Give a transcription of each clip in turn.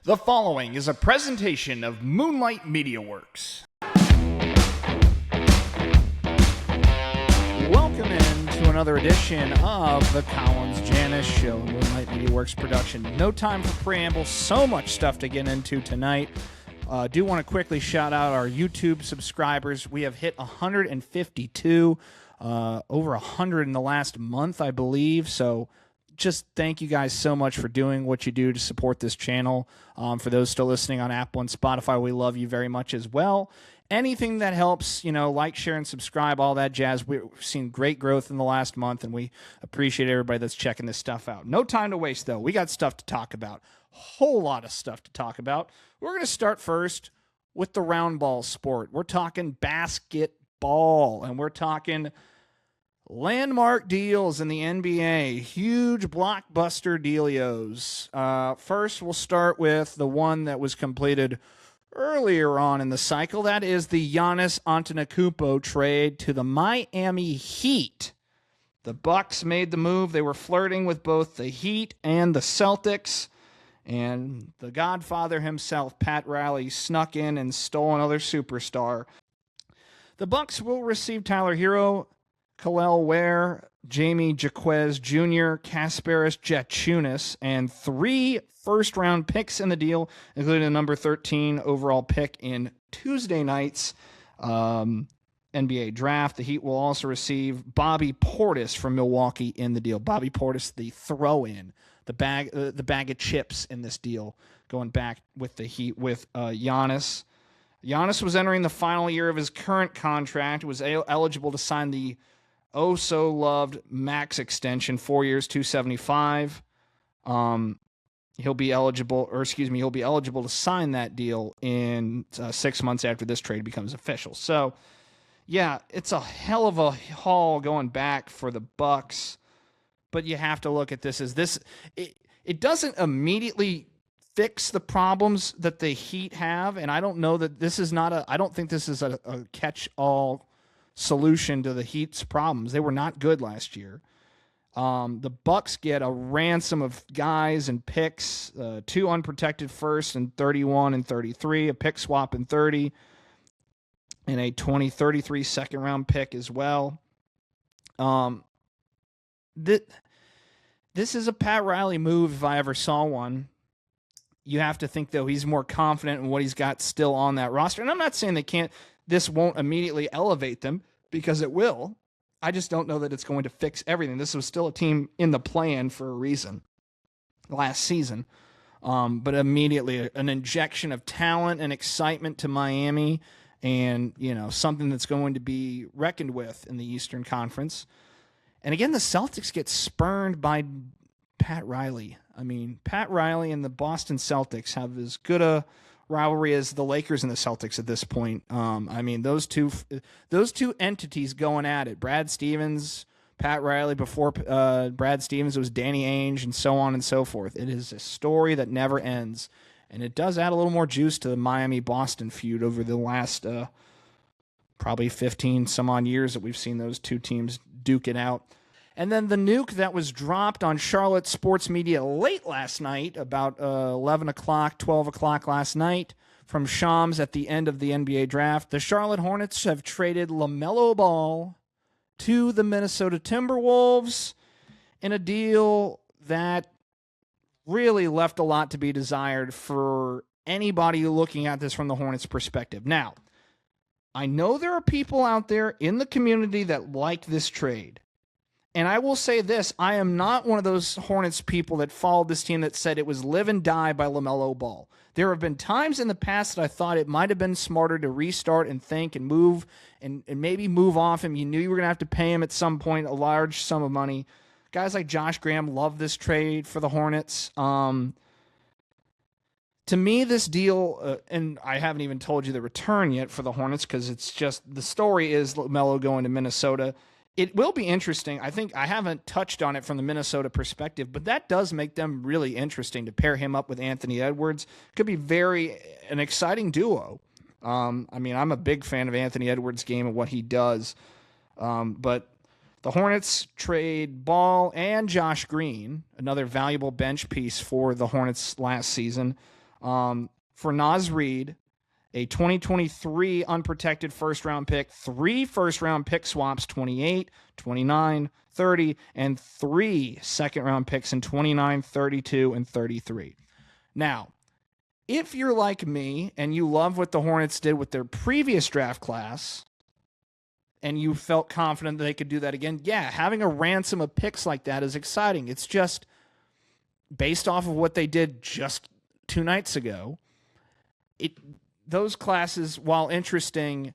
The following is a presentation of Moonlight Media Works. Welcome into another edition of the Janus Show, Moonlight Media Works production. No time for preamble, so much stuff to get into tonight. Do want to quickly shout out our YouTube subscribers. We have hit 152, over 100 in the last month, I believe, so just thank you guys so much for doing what you do to support this channel. For those still listening on Apple and Spotify, we love you very much as well. Anything that helps, like, share, and subscribe, all that jazz. We've seen great growth in the last month, and we appreciate everybody that's checking this stuff out. No time to waste, though. We got stuff to talk about. Whole lot of stuff to talk about. We're going to start first with the round ball sport. We're talking basketball, and we're talking landmark deals in the NBA, huge blockbuster dealios. First, we'll start with the one that was completed earlier on in the cycle. That is the Janus Antetokounmpo trade to the Miami Heat. The Bucks made the move. They were flirting with both the Heat and the Celtics, and the Godfather himself, Pat Riley, snuck in and stole another superstar. The Bucks will receive Tyler Hero, Kel'el Ware, Jamie Jaquez Jr., Kasparis Jatchunas, and 3 first-round picks in the deal, including the number 13 overall pick in Tuesday night's NBA draft. The Heat will also receive Bobby Portis from Milwaukee in the deal. Bobby Portis, the throw-in, the bag of chips in this deal, going back with the Heat with Giannis. Giannis was entering the final year of his current contract, was eligible to sign the oh-so-loved max extension, 4 years, $275. He'll be eligible to sign that deal in 6 months after this trade becomes official. So, yeah, it's a hell of a haul going back for the Bucks, but you have to look at this as this. It doesn't immediately fix the problems that the Heat have, and I don't know that this is I don't think this is a catch-all solution to the Heat's problems. They were not good last year. The Bucks get a ransom of guys and picks, 2 unprotected firsts in 31 and 33, a pick swap in 30, and a 2033 second-round pick as well. This is a Pat Riley move if I ever saw one. You have to think, though, he's more confident in what he's got still on that roster. And I'm not saying this won't immediately elevate them, because it will. I just don't know that it's going to fix everything. This was still a team in the play-in for a reason last season. But immediately an injection of talent and excitement to Miami, and, something that's going to be reckoned with in the Eastern Conference. And again, the Celtics get spurned by Pat Riley. I mean, Pat Riley and the Boston Celtics have as good a rivalry as the Lakers and the Celtics at this point. I mean, those two entities going at it. Brad Stevens, Pat Riley. Before Brad Stevens, it was Danny Ainge, and so on and so forth. It is a story that never ends, and it does add a little more juice to the Miami-Boston feud over the last probably 15 some odd years that we've seen those two teams duke it out. And then the nuke that was dropped on Charlotte sports media late last night, about 11 o'clock, 12 o'clock last night, from Shams at the end of the NBA draft. The Charlotte Hornets have traded LaMelo Ball to the Minnesota Timberwolves in a deal that really left a lot to be desired for anybody looking at this from the Hornets' perspective. Now, I know there are people out there in the community that like this trade. And I will say this, I am not one of those Hornets people that followed this team that said it was live and die by LaMelo Ball. There have been times in the past that I thought it might have been smarter to restart and think and move and maybe move off him. You knew you were going to have to pay him at some point a large sum of money. Guys like Josh Graham love this trade for the Hornets. To me, this deal, and I haven't even told you the return yet for the Hornets because it's just, the story is LaMelo going to Minnesota. It will be interesting. I think I haven't touched on it from the Minnesota perspective, but that does make them really interesting to pair him up with Anthony Edwards. Could be an exciting duo. I mean, I'm a big fan of Anthony Edwards' game and what he does. But the Hornets trade Ball and Josh Green, another valuable bench piece for the Hornets last season. For Naz Reid, a 2023 unprotected first-round pick, 3 first-round pick swaps, 28, 29, 30, and 3 second-round picks in 29, 32, and 33. Now, if you're like me and you love what the Hornets did with their previous draft class and you felt confident that they could do that again, yeah, having a ransom of picks like that is exciting. It's just based off of what they did just 2 nights ago. Those classes, while interesting,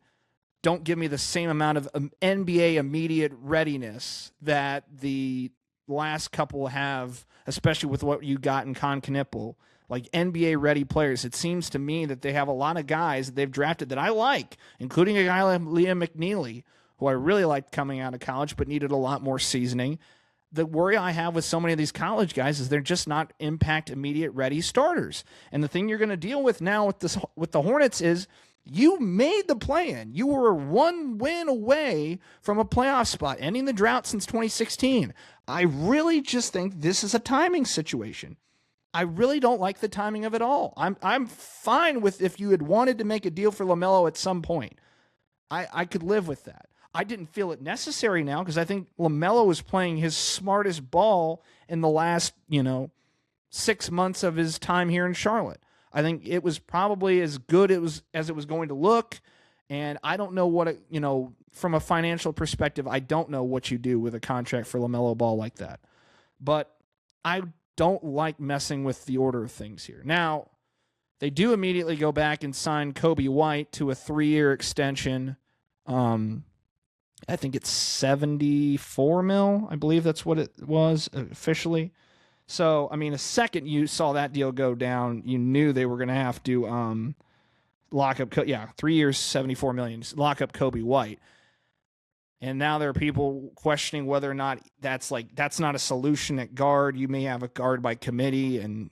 don't give me the same amount of NBA immediate readiness that the last couple have, especially with what you got in Con Knipple. Like NBA-ready players, it seems to me that they have a lot of guys that they've drafted that I like, including a guy like Liam McNeely, who I really liked coming out of college but needed a lot more seasoning. The worry I have with so many of these college guys is they're just not impact immediate ready starters. And the thing you're going to deal with now with the Hornets is you made the play-in. You were 1 win away from a playoff spot, ending the drought since 2016. I really just think this is a timing situation. I really don't like the timing of it all. I'm fine with if you had wanted to make a deal for LaMelo at some point. I could live with that. I didn't feel it necessary now because I think LaMelo was playing his smartest ball in the last, 6 months of his time here in Charlotte. I think it was probably as good as it was going to look. And I don't know what, from a financial perspective, I don't know what you do with a contract for LaMelo Ball like that. But I don't like messing with the order of things here. Now, they do immediately go back and sign Kobe White to a 3-year extension. I think it's $74 million. I believe that's what it was officially. So, the second you saw that deal go down, you knew they were going to have to lock up. 3 years, $74 million. Lock up Kobe White. And now there are people questioning whether or not that's not a solution at guard. You may have a guard by committee, and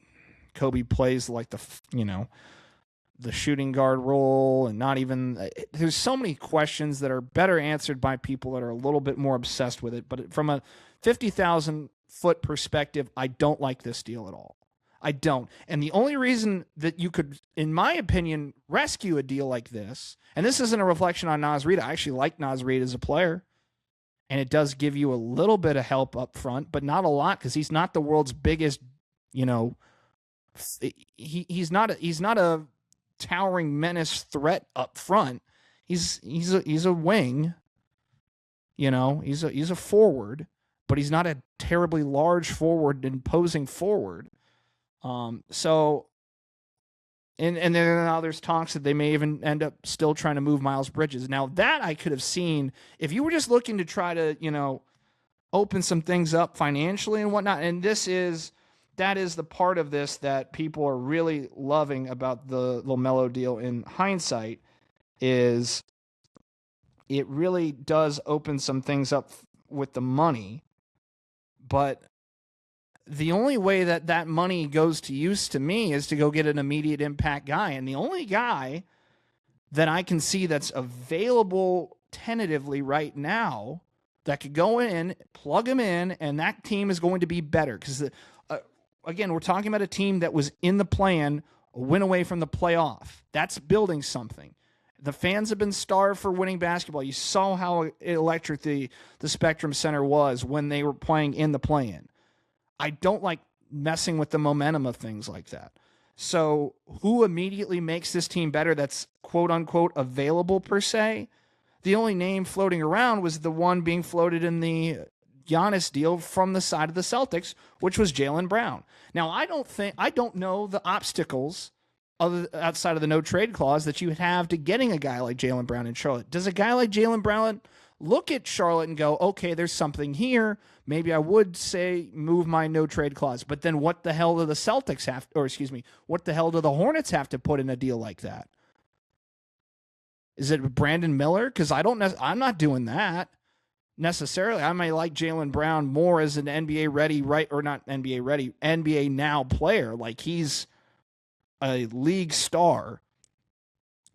Kobe plays like the shooting guard role, and not even. There's so many questions that are better answered by people that are a little bit more obsessed with it. But from a 50,000-foot perspective, I don't like this deal at all. I don't. And the only reason that you could, in my opinion, rescue a deal like this, and this isn't a reflection on Naz Reid. I actually like Naz Reid as a player, and it does give you a little bit of help up front, but not a lot because he's not the world's biggest, he's not a towering menace threat up front. He's a wing, he's a forward, but he's not a terribly large forward, imposing forward. And then now there's talks that they may even end up still trying to move Miles Bridges. Now that I could have seen if you were just looking to try to, open some things up financially and whatnot. And that is the part of this that people are really loving about the LaMelo deal in hindsight is it really does open some things up with the money, but the only way that money goes to use to me is to go get an immediate impact guy. And the only guy that I can see that's available tentatively right now that could go in, plug him in, and that team is going to be better. Because, again, we're talking about a team that was in the play-in, a win away from the playoff. That's building something. The fans have been starved for winning basketball. You saw how electric the Spectrum Center was when they were playing in the play-in. I don't like messing with the momentum of things like that. So who immediately makes this team better that's quote-unquote available per se? The only name floating around was the one being floated in the Janus deal from the side of the Celtics, which was Jaylen Brown. Now, I don't know the obstacles outside of the no-trade clause that you would have to getting a guy like Jaylen Brown in Charlotte. Does a guy like Jaylen Brown look at Charlotte and go, okay, there's something here. Maybe I would say move my no-trade clause. But then what the hell do the Celtics have, what the hell do the Hornets have to put in a deal like that? Is it Brandon Miller? Because I'm not doing that necessarily. I might like Jaylen Brown more as an NBA ready, right? Or not NBA ready, NBA now player. Like he's a league star.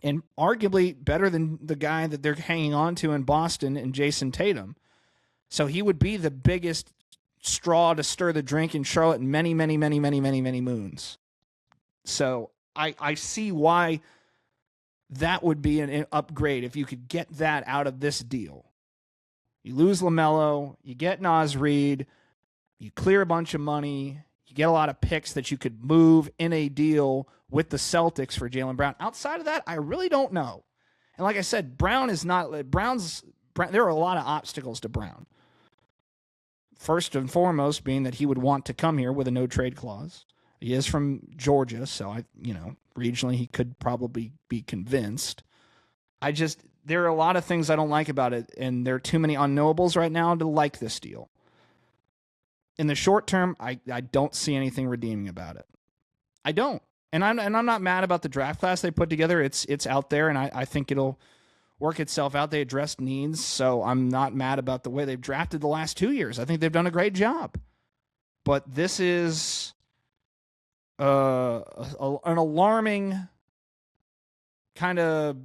And arguably better than the guy that they're hanging on to in Boston and Jason Tatum. So he would be the biggest straw to stir the drink in Charlotte in many, many, many, many, many, many moons. So I see why that would be an upgrade if you could get that out of this deal. You lose LaMelo, you get Naz Reid, you clear a bunch of money, you get a lot of picks that you could move in a deal with the Celtics for Jaylen Brown. Outside of that, I really don't know. And like I said, there are a lot of obstacles to Brown. First and foremost being that he would want to come here with a no trade clause. He is from Georgia, so regionally he could probably be convinced. There are a lot of things I don't like about it, and there are too many unknowables right now to like this deal. In the short term, I don't see anything redeeming about it. I don't. And I'm not mad about the draft class they put together. It's out there, and I think it'll work itself out. They addressed needs, so I'm not mad about the way they've drafted the last 2 years. I think they've done a great job. But this is an alarming kind of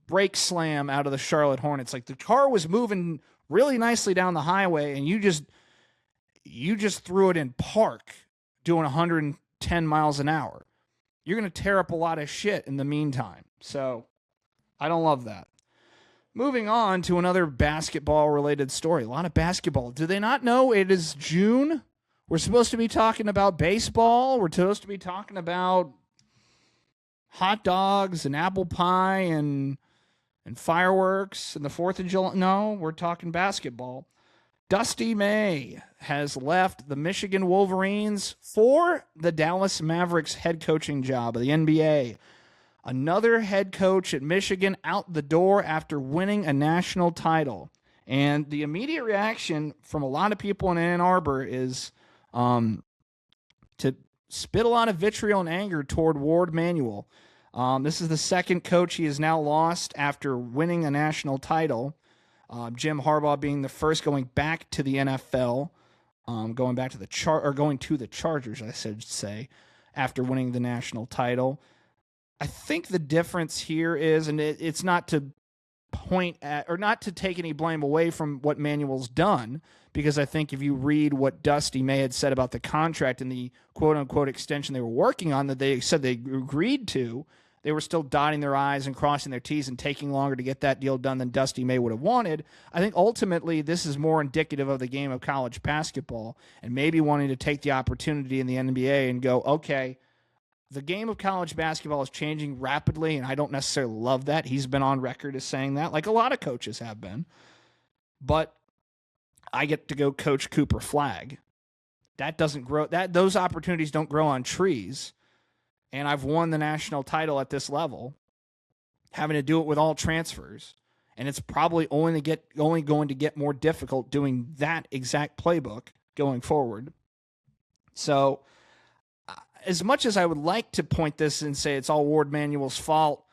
brake slam out of the Charlotte Hornets. Like, the car was moving really nicely down the highway, and you just threw it in park doing 110 miles an hour. You're going to tear up a lot of shit in the meantime. So I don't love that. Moving on to another basketball-related story. A lot of basketball. Do they not know it is June? We're supposed to be talking about baseball. We're supposed to be talking about hot dogs and apple pie and fireworks and the 4th of July. No, we're talking basketball. Dusty May has left the Michigan Wolverines for the Dallas Mavericks head coaching job of the NBA. Another head coach at Michigan out the door after winning a national title. And the immediate reaction from a lot of people in Ann Arbor is to spit a lot of vitriol and anger toward Ward Manuel. This is the second coach he has now lost after winning a national title. Jim Harbaugh being the first going back to the NFL, going to the Chargers, I should say, after winning the national title. I think the difference here is, and it's not to point at or not to take any blame away from what Manuel's done, because I think if you read what Dusty May had said about the contract and the quote-unquote extension they were working on that they said they agreed to, they were still dotting their I's and crossing their T's and taking longer to get that deal done than Dusty May would have wanted. I think ultimately this is more indicative of the game of college basketball and maybe wanting to take the opportunity in the NBA and go, okay, the game of college basketball is changing rapidly, and I don't necessarily love that. He's been on record as saying that, like a lot of coaches have been. But I get to go coach Cooper Flagg. That doesn't grow. Those opportunities don't grow on trees. And I've won the national title at this level, having to do it with all transfers. And it's probably only going to get more difficult doing that exact playbook going forward. So, as much as I would like to point this and say it's all Ward Manuel's fault,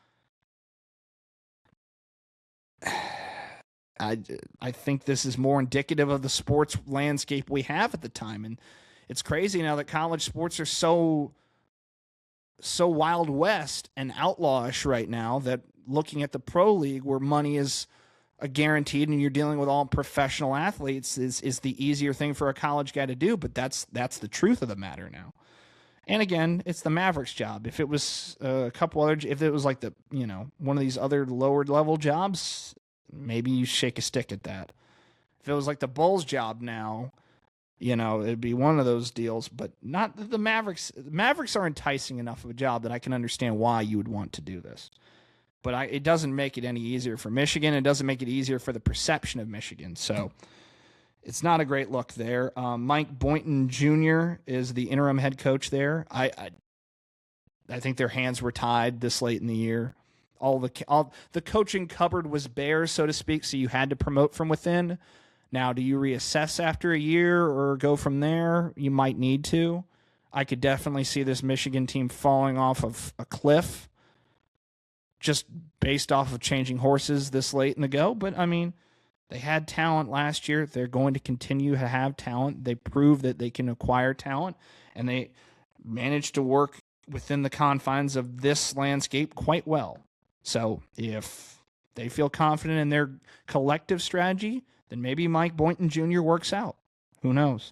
I think this is more indicative of the sports landscape we have at the time. And it's crazy now that college sports are so Wild West and outlawish right now that looking at the pro league where money is a guaranteed and you're dealing with all professional athletes is the easier thing for a college guy to do. But that's the truth of the matter now. And again, it's the Mavericks' job. If it was if it was like one of these other lower level jobs, maybe you shake a stick at that. If it was like the Bulls' job now, it'd be one of those deals, but not the Mavericks. The Mavericks are enticing enough of a job that I can understand why you would want to do this. But it doesn't make it any easier for Michigan. It doesn't make it easier for the perception of Michigan. So it's not a great look there. Mike Boynton Jr. is the interim head coach there. I think their hands were tied this late in the year. All the coaching cupboard was bare, so to speak, so you had to promote from within. Now, do you reassess after a year or go from there? You might need to. I could definitely see this Michigan team falling off of a cliff just based off of changing horses this late in the go. But, I mean, they had talent last year. They're going to continue to have talent. They proved that they can acquire talent, and they managed to work within the confines of this landscape quite well. So if they feel confident in their collective strategy, then maybe Mike Boynton Jr. works out. Who knows?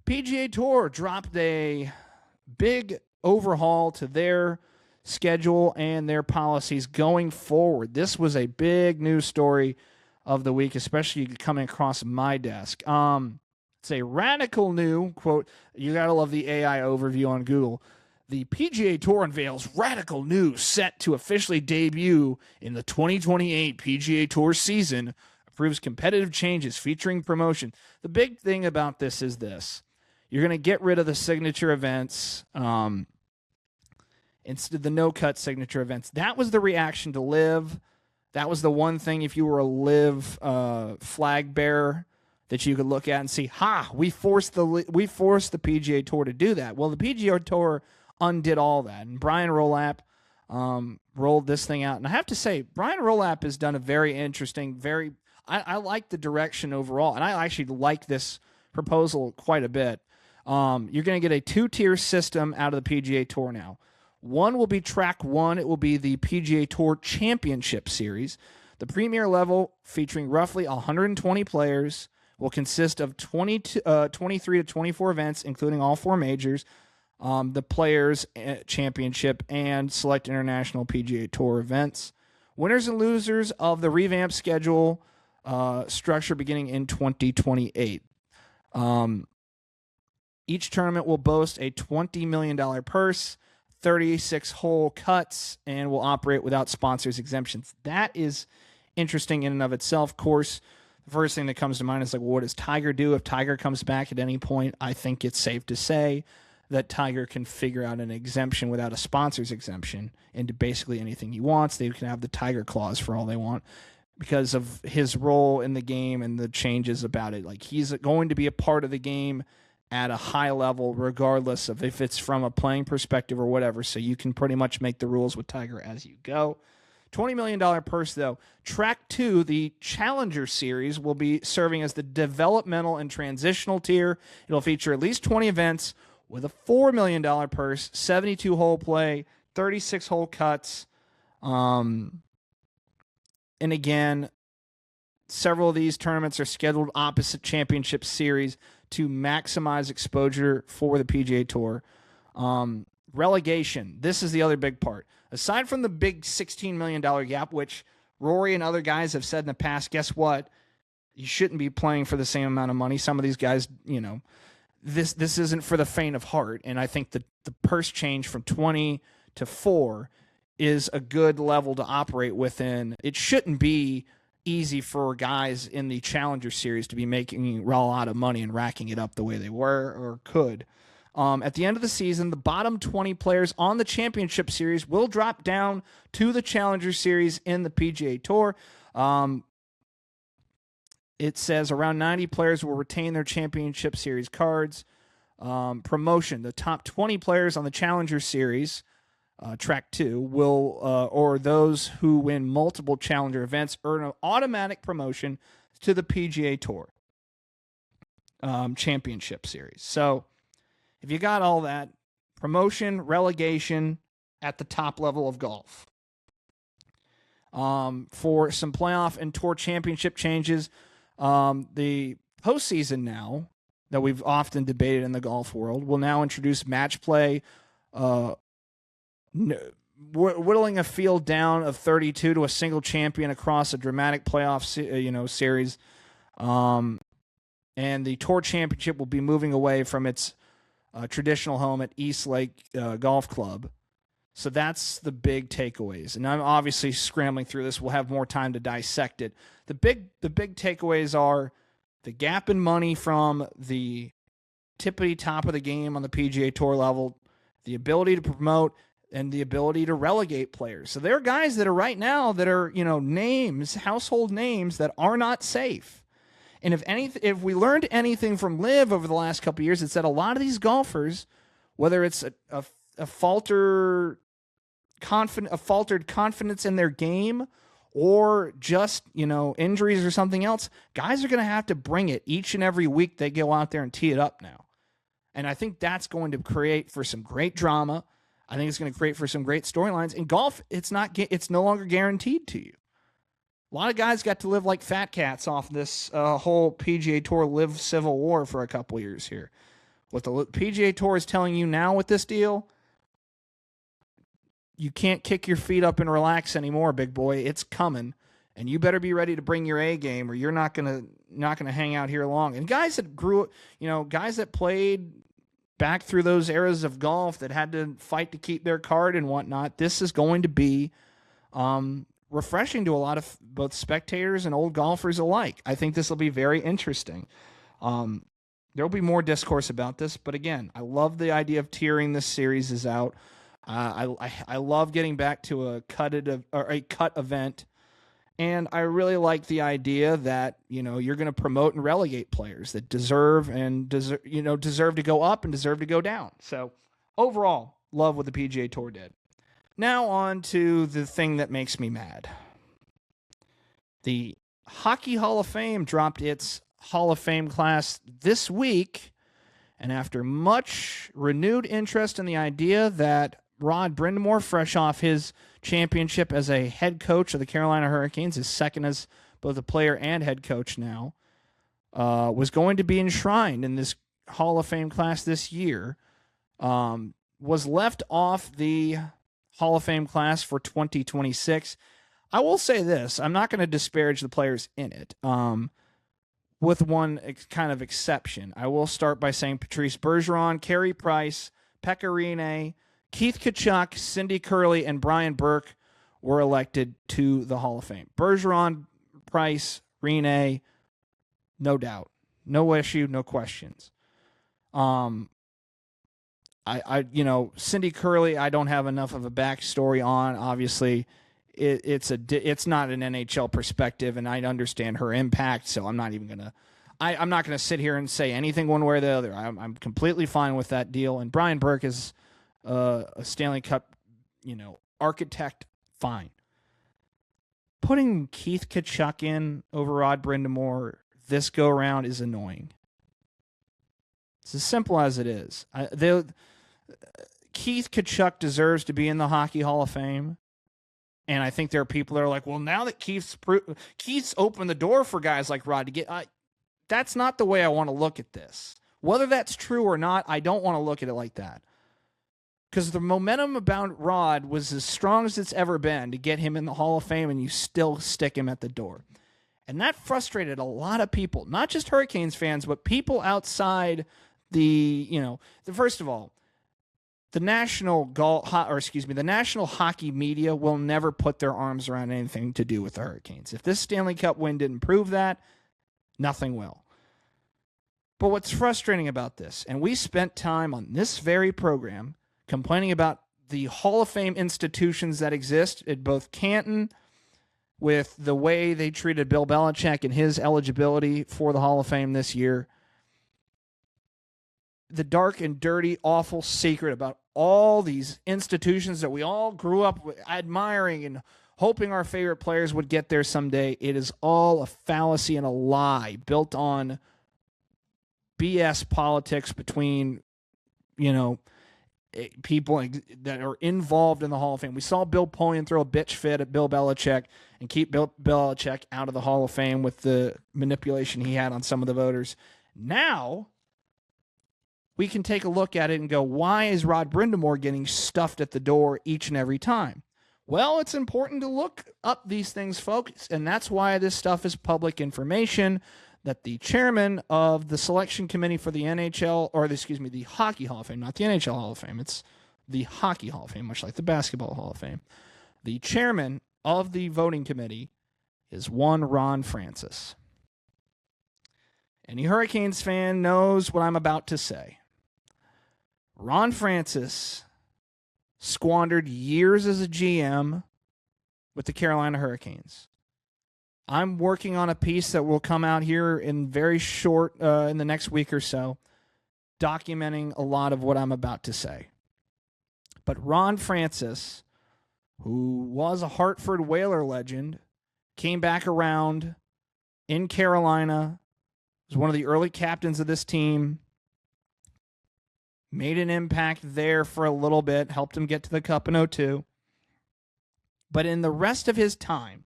PGA Tour dropped a big overhaul to their schedule and their policies going forward. This was a big news story of the week, especially coming across my desk. It's a radical new, quote, you got to love the AI overview on Google. The PGA Tour unveils radical news set to officially debut in the 2028 PGA Tour season, approves competitive changes featuring promotion. The big thing about this is this. You're going to get rid of the signature events, instead of the no-cut signature events. That was the reaction to LIV. That was the one thing, if you were a LIV flag bearer, that you could look at and see, we forced the PGA Tour to do that. Well, the PGA Tour undid all that. And Brian Rolap rolled this thing out. And I have to say, Brian Rolap has done a very interesting, I like the direction overall. And I actually like this proposal quite a bit. You're going to get a 2-tier system out of the PGA Tour now. One will be track 1. It will be the PGA Tour Championship Series. The premier level, featuring roughly 120 players, will consist of 23 to 24 events, including all 4 majors, the Players Championship, and select international PGA Tour events. Winners and losers of the revamped schedule structure beginning in 2028. Each tournament will boast a $20 million purse, 36-hole cuts, and will operate without sponsors exemptions. That is interesting in and of itself. Of course, the first thing that comes to mind is like, well, what does Tiger do? If Tiger comes back at any point, I think it's safe to say that Tiger can figure out an exemption without a sponsor's exemption into basically anything he wants. They can have the Tiger clause for all they want because of his role in the game and the changes about it. Like, he's going to be a part of the game at a high level, regardless of if it's from a playing perspective or whatever. So you can pretty much make the rules with Tiger as you go. $20 million purse, though. Track 2, the Challenger Series, will be serving as the developmental and transitional tier. It'll feature at least 20 events with a $4 million purse, 72-hole play, 36-hole cuts. And again, several of these tournaments are scheduled opposite championship series to maximize exposure for the PGA Tour. Relegation. This is the other big part. Aside from the big $16 million gap, which Rory and other guys have said in the past, guess what? You shouldn't be playing for the same amount of money. Some of these guys, this isn't for the faint of heart. And I think the purse change from 20 to 4 is a good level to operate within. It shouldn't be easy for guys in the Challenger Series to be making a lot of money and racking it up the way they were or could. At the end of the season, the bottom 20 players on the Championship Series will drop down to the Challenger Series in the PGA Tour. It says around 90 players will retain their Championship Series cards. Promotion. The top 20 players on the Challenger Series, Track 2, will, or those who win multiple Challenger events, earn an automatic promotion to the PGA Tour Championship Series. So, if you got all that, promotion, relegation at the top level of golf. For some playoff and tour championship changes, the postseason now, that we've often debated in the golf world, will now introduce match play, whittling a field down of 32 to a single champion across a dramatic playoff series. And the tour championship will be moving away from its traditional home at East Lake Golf Club. So that's the big takeaways. And I'm obviously scrambling through this. We'll have more time to dissect it. The big takeaways are the gap in money from the tippity top of the game on the PGA Tour level, the ability to promote, and the ability to relegate players. So there are guys that are right now that are, names, household names that are not safe. And if we learned anything from LIV over the last couple of years, it's that a lot of these golfers, whether it's a faltered confidence in their game or just, injuries or something else, guys are going to have to bring it each and every week they go out there and tee it up now. And I think that's going to create for some great drama. I think it's going to create for some great storylines. In golf, it's no longer guaranteed to you. A lot of guys got to live like fat cats off this whole PGA Tour LIV civil war for a couple years here. What the PGA Tour is telling you now with this deal, you can't kick your feet up and relax anymore, big boy. It's coming, and you better be ready to bring your A game, or you're not gonna hang out here long. And guys that guys that played back through those eras of golf that had to fight to keep their card and whatnot, this is going to be refreshing to a lot of both spectators and old golfers alike. I think this will be very interesting. There will be more discourse about this, but again, I love the idea of tiering this series is out. I love getting back to a cut event, and I really like the idea that you're going to promote and relegate players that deserve to go up and deserve to go down. So overall, love what the PGA Tour did. Now on to the thing that makes me mad. The Hockey Hall of Fame dropped its Hall of Fame class this week, and after much renewed interest in the idea that Rod Brind'Amour, fresh off his championship as a head coach of the Carolina Hurricanes, his second as both a player and head coach now, was going to be enshrined in this Hall of Fame class this year, was left off the Hall of Fame class for 2026. I will say this. I'm not going to disparage the players in it, with one kind of exception. I will start by saying Patrice Bergeron, Carey Price, Pekka Rinne, Keith Tkachuk, Cindy Curley, and Brian Burke were elected to the Hall of Fame. Bergeron, Price, Rinne, no doubt. No issue, no questions. Cindy Curley, I don't have enough of a backstory on. Obviously, it's not an NHL perspective, and I understand her impact, so I'm not even gonna. I'm not gonna sit here and say anything one way or the other. I'm completely fine with that deal. And Brian Burke is a Stanley Cup, architect. Fine. Putting Keith Tkachuk in over Rod Brind'Amour this go around is annoying. It's as simple as it is. Keith Tkachuk deserves to be in the Hockey Hall of Fame. And I think there are people that are like, well, now that Keith's opened the door for guys like Rod to get... that's not the way I want to look at this. Whether that's true or not, I don't want to look at it like that. Because the momentum about Rod was as strong as it's ever been to get him in the Hall of Fame, and you still stick him at the door. And that frustrated a lot of people, not just Hurricanes fans, but people outside first of all, the national hockey media will never put their arms around anything to do with the Hurricanes. If this Stanley Cup win didn't prove that, nothing will. But what's frustrating about this, and we spent time on this very program complaining about the Hall of Fame institutions that exist at both Canton, with the way they treated Bill Belichick and his eligibility for the Hall of Fame this year. The dark and dirty, awful secret about all these institutions that we all grew up admiring and hoping our favorite players would get there someday. It is all a fallacy and a lie built on BS politics between, people that are involved in the Hall of Fame. We saw Bill Polian throw a bitch fit at Bill Belichick and keep Bill Belichick out of the Hall of Fame with the manipulation he had on some of the voters. Now we can take a look at it and go, why is Rod Brind'Amour getting stuffed at the door each and every time? Well, it's important to look up these things, folks, and that's why this stuff is public information, that the chairman of the selection committee for the the Hockey Hall of Fame, not the NHL Hall of Fame, it's the Hockey Hall of Fame, much like the Basketball Hall of Fame. The chairman of the voting committee is one Ron Francis. Any Hurricanes fan knows what I'm about to say. Ron Francis squandered years as a GM with the Carolina Hurricanes. I'm working on a piece that will come out here in very short, in the next week or so, documenting a lot of what I'm about to say. But Ron Francis, who was a Hartford Whaler legend, came back around in Carolina, was one of the early captains of this team, made an impact there for a little bit, helped him get to the Cup in 2002. But in the rest of his time,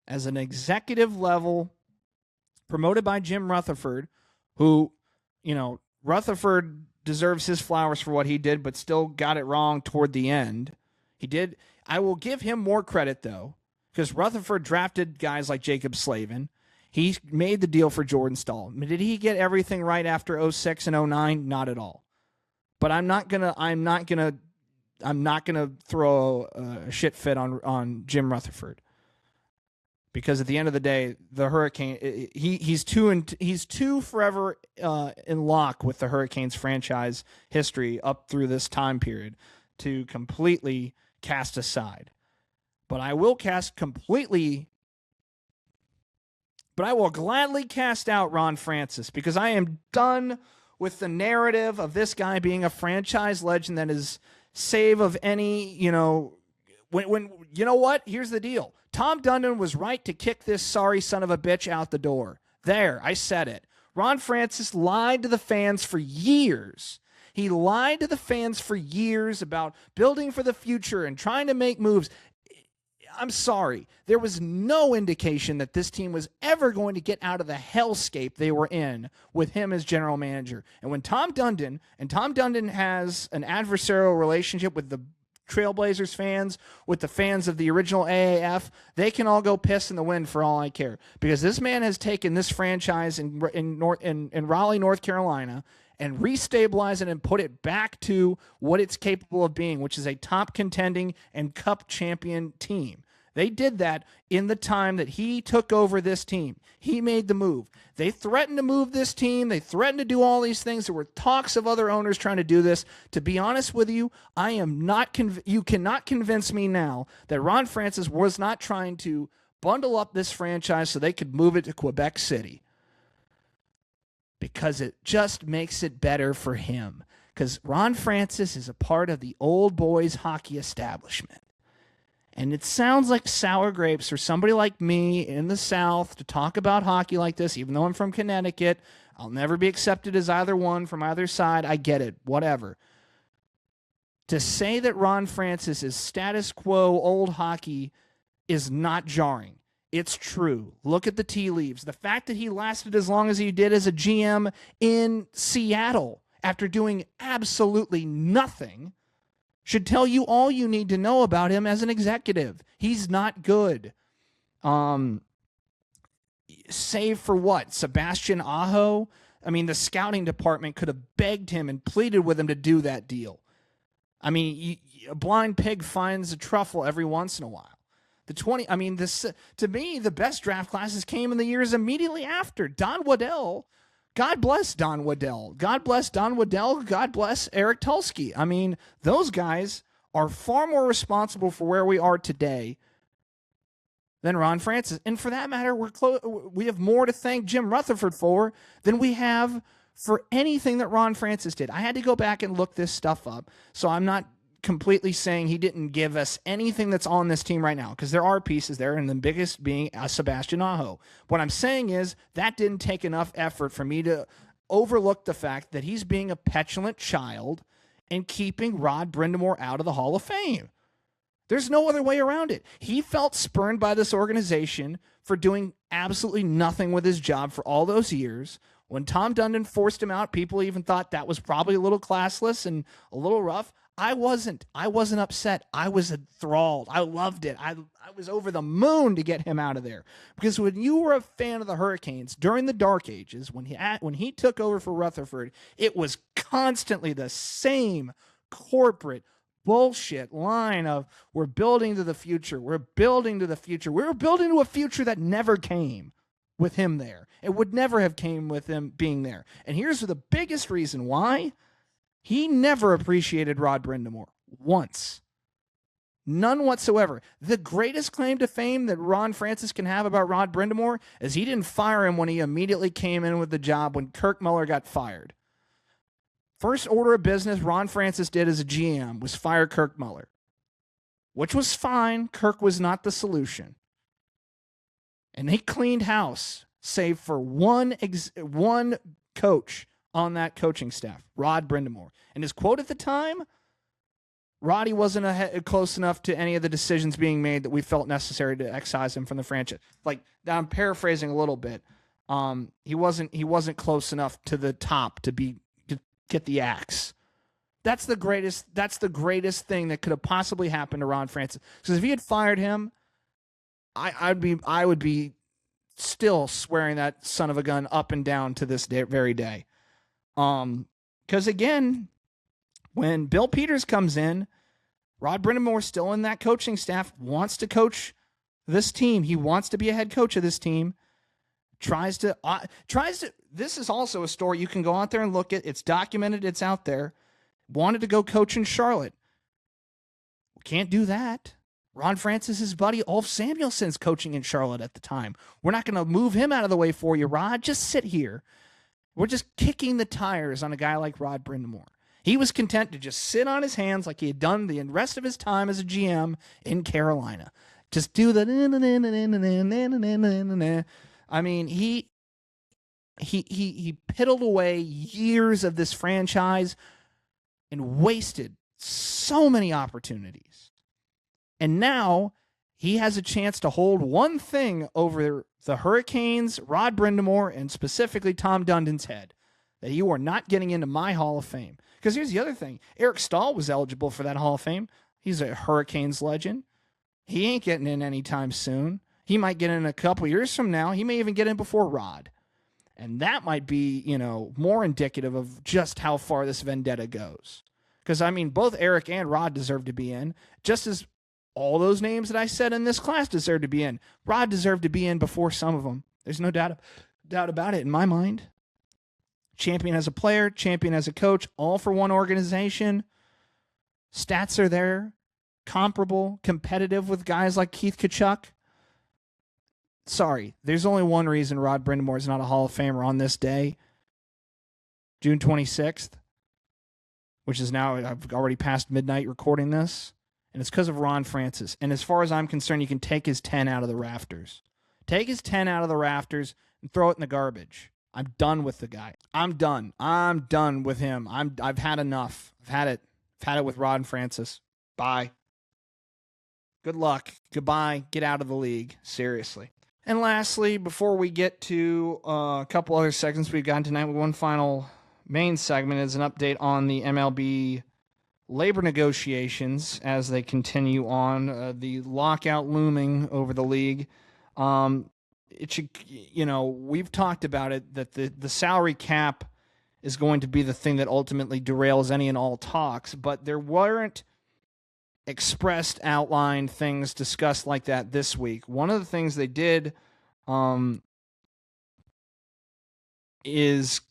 as an executive level, promoted by Jim Rutherford, who, Rutherford deserves his flowers for what he did, but still got it wrong toward the end. He did. I will give him more credit, though, because Rutherford drafted guys like Jacob Slavin. He made the deal for Jordan Stahl. Did he get everything right after 06 and 09? Not at all. But I'm not gonna throw a shit fit on Jim Rutherford, because at the end of the day, the Hurricane he's too forever in lock with the Hurricanes franchise history up through this time period to completely cast aside. But I will gladly cast out Ron Francis, because I am done with the narrative of this guy being a franchise legend that is save of any, when you know what? Here's the deal. Tom Dundon was right to kick this sorry son of a bitch out the door. There, I said it. Ron Francis lied to the fans for years. He lied to the fans for years about building for the future and trying to make moves. I'm sorry. There was no indication that this team was ever going to get out of the hellscape they were in with him as general manager. And when Tom Dundon has an adversarial relationship with the Trailblazers fans, with the fans of the original AAF, they can all go piss in the wind for all I care. Because this man has taken this franchise in Raleigh, North Carolina, and restabilize it and put it back to what it's capable of being, which is a top contending and cup champion team. They did that in the time that he took over this team. He made the move. They threatened to move this team. They threatened to do all these things. There were talks of other owners trying to do this. To be honest with you, I am not you cannot convince me now that Ron Francis was not trying to bundle up this franchise so they could move it to Quebec City, because it just makes it better for him. Because Ron Francis is a part of the old boys hockey establishment. And it sounds like sour grapes for somebody like me in the South to talk about hockey like this, even though I'm from Connecticut. I'll never be accepted as either one from either side. I get it. Whatever. To say that Ron Francis is status quo old hockey is not jarring. It's true. Look at the tea leaves. The fact that he lasted as long as he did as a GM in Seattle after doing absolutely nothing should tell you all you need to know about him as an executive. He's not good. Save for what? Sebastian Aho? I mean, the scouting department could have begged him and pleaded with him to do that deal. I mean, a blind pig finds a truffle every once in a while. To me, the best draft classes came in the years immediately after. Don Waddell, God bless Don Waddell. God bless Don Waddell. God bless Eric Tulsky. I mean, those guys are far more responsible for where we are today than Ron Francis. And for that matter, we have more to thank Jim Rutherford for than we have for anything that Ron Francis did. I had to go back and look this stuff up, so I'm not completely saying he didn't give us anything that's on this team right now, because there are pieces there, and the biggest being Sebastian Aho. What I'm saying is that didn't take enough effort for me to overlook the fact that he's being a petulant child and keeping Rod Brindamore out of the Hall of Fame. There's no other way around it. He felt spurned by this organization for doing absolutely nothing with his job for all those years. When Tom Dundon forced him out, people even thought that was probably a little classless and a little rough. I wasn't upset. I was enthralled. I loved it. I was over the moon to get him out of there. Because when you were a fan of the Hurricanes during the Dark Ages, when he took over for Rutherford, it was constantly the same corporate bullshit line of we're building to the future. We're building to the future. We were building to a future that never came with him there. It would never have came with him being there. And here's the biggest reason why. He never appreciated Rod Brindamore once. None whatsoever. The greatest claim to fame that Ron Francis can have about Rod Brindamore is he didn't fire him when he immediately came in with the job when Kirk Muller got fired. First order of business Ron Francis did as a GM was fire Kirk Muller, which was fine. Kirk was not the solution. And they cleaned house, save for one coach on that coaching staff, Rod Brindamore. And his quote at the time, Roddy wasn't close enough to any of the decisions being made that we felt necessary to excise him from the franchise. Like, I'm paraphrasing a little bit. He wasn't close enough to the top to get the axe. That's the greatest thing that could have possibly happened to Ron Francis. Because if he had fired him, I would be still swearing that son of a gun up and down to this very day. Because again, when Bill Peters comes in, Rod Brind'Amour, still in that coaching staff, wants to coach this team. He wants to be a head coach of this team. Tries to. This is also a story you can go out there and look at. It's documented. It's out there. Wanted to go coach in Charlotte. Can't do that. Ron Francis's buddy Ulf Samuelson's coaching in Charlotte at the time. We're not going to move him out of the way for you, Rod. Just sit here. We're just kicking the tires on a guy like Rod Brind'Amour. He was content to just sit on his hands like he had done the rest of his time as a GM in Carolina. Just do the. I mean, he piddled away years of this franchise and wasted so many opportunities. And now he has a chance to hold one thing over the Hurricanes, Rod Brind'Amour, and specifically Tom Dundon's head, that you are not getting into my Hall of Fame. Because here's the other thing. Eric Stahl was eligible for that Hall of Fame. He's a Hurricanes legend. He ain't getting in anytime soon. He might get in a couple years from now. He may even get in before Rod. And that might be, more indicative of just how far this vendetta goes. Because, I mean, both Eric and Rod deserve to be in, just as all those names that I said in this class deserve to be in. Rod deserved to be in before some of them. There's no doubt about it in my mind. Champion as a player, champion as a coach, all for one organization. Stats are there. Comparable, competitive with guys like Keith Tkachuk. Sorry, there's only one reason Rod Brind'Amour is not a Hall of Famer on this day, June 26th, which is now, I've already passed midnight recording this, and it's because of Ron Francis. And as far as I'm concerned, you can take his 10 out of the rafters. Take his 10 out of the rafters and throw it in the garbage. I'm done with the guy. I'm done. I'm done with him. I've had enough. I've had it. I've had it with Ron Francis. Bye. Good luck. Goodbye. Get out of the league. Seriously. And lastly, before we get to a couple other segments we've gotten tonight, one final main segment is an update on the MLB labor negotiations as they continue on. The lockout looming over the league. It should, we've talked about it, that the salary cap is going to be the thing that ultimately derails any and all talks, but there weren't expressed, outlined things discussed like that this week. One of the things they did is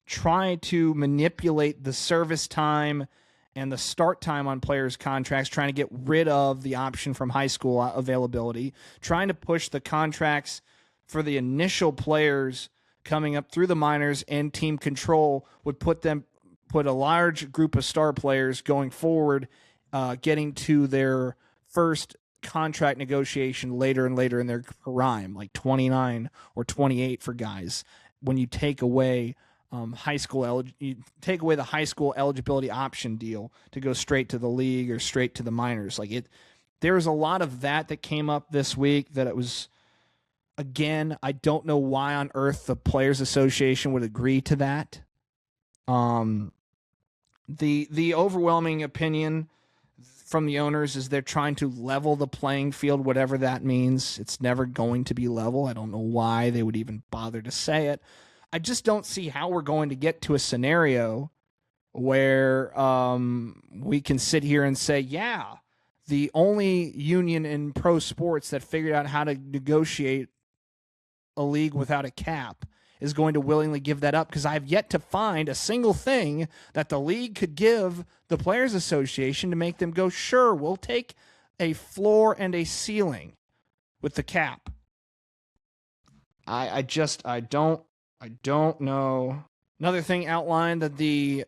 try to manipulate the service time and the start time on players' contracts, trying to get rid of the option from high school availability, trying to push the contracts for the initial players coming up through the minors, and team control would put a large group of star players going forward, getting to their first contract negotiation later and later in their prime, like 29 or 28 for guys. When you take away you take away the high school eligibility option deal to go straight to the league or straight to the minors, there was a lot of that came up this week. That it was, again, I don't know why on earth the Players Association would agree to that. The overwhelming opinion from the owners is they're trying to level the playing field, whatever that means. It's never going to be level. I don't know why they would even bother to say it. I just don't see how we're going to get to a scenario where we can sit here and say, yeah, the only union in pro sports that figured out how to negotiate a league without a cap is going to willingly give that up, because I've yet to find a single thing that the league could give the Players Association to make them go, sure, we'll take a floor and a ceiling with the cap. I don't know. Another thing outlined that the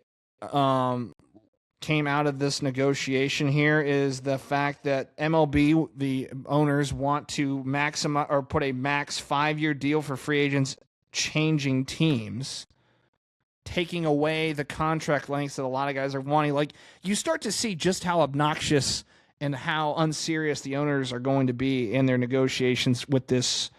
came out of this negotiation here is the fact that MLB, the owners, want to maximize or put a max 5-year deal for free agents changing teams, taking away the contract lengths that a lot of guys are wanting. You start to see just how obnoxious and how unserious the owners are going to be in their negotiations with this